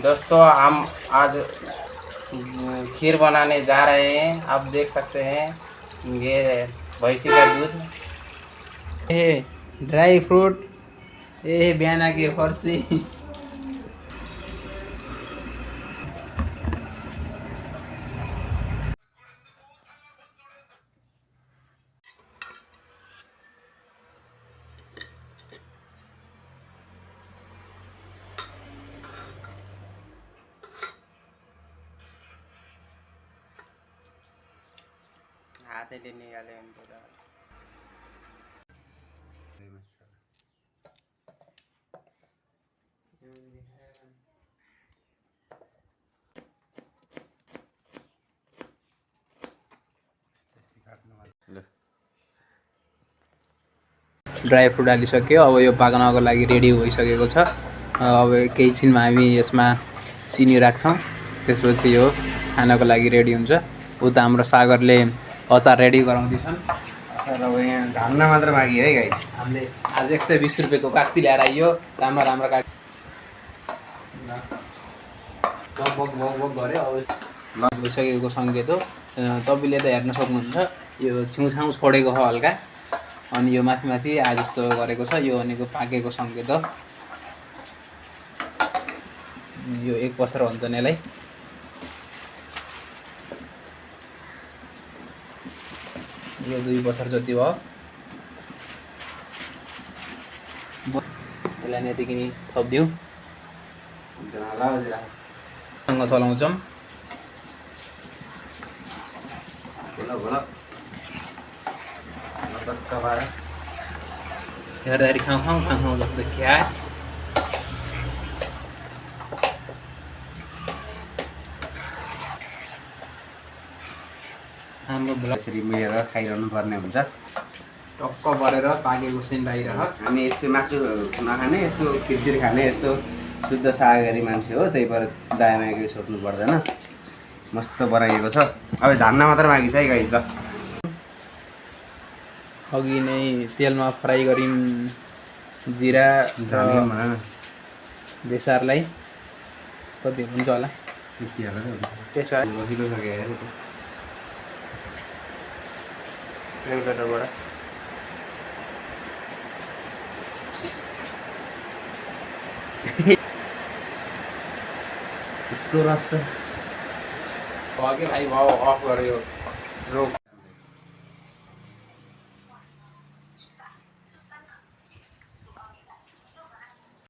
दोस्तों हम आज खीर बनाने जा रहे हैं। आप देख सकते हैं ये भैंसी का दूध, ये ड्राई फ्रूट, ये बिहान की फर्सी। हाथैले निकाले पूरा। ड्राई फ्रुट हालिसक्यो। अब यो पाक्नको लागि रेडी भइसकेको छ। अब केही छिनमा हामी यसमा चिनी राख्छौँ, त्यसपछि यो खानको लागि रेडी हुन्छ। उता हाम्रो सागरले अचार रेडी गराउँदैछन्। अचार अब यहाँ धान्न मात्र बाँकी है गाइस। हामीले आज 120 रुपियाँको काक्ती ल्याएर आइयो। राम्रो राम्रो काक्ती बग गऱ्यो। अब भइसकेको सङ्केत हो। तपाईँले त हेर्न सक्नुहुन्छ यो छेउछाउ छोडेको छ हल्का, अनि यो माथि माथि आज जस्तो गरेको छ। यो भनेको पाकेको सङ्केत हो। यो 1 बसेर हुन्छ नि यसलाई। यो 2 बसेर जति भयो। यसलाई यतिकै थपिदिउँ, सँग चलाउँछौँ। हेर्दाखेरि खाउँ जस्तो देखिया। हाम्रो यसरी मिलेर खाइरहनु पर्ने हुन्छ। टक्क परेर पाकेको सेन्ट आइरह। हामी यस्तो मासु नखाने, यस्तो खिरसिर खाने, यस्तो शुद्ध शाकाहारी मान्छे हो। त्यही भएर दायामा केही सोध्नु पर्दैन। मस्त बनाइएको छ। अब झान्न मात्र बाँकी छ है गाइस। त अघि नै तेलमा फ्राई गरिन् जिरा र बेसारलाई। कति हुन्छ होला त्यसो रेगुलेटरबाट यस्तो राख्छ। भाइ भाउ अफ गर्यो रोक।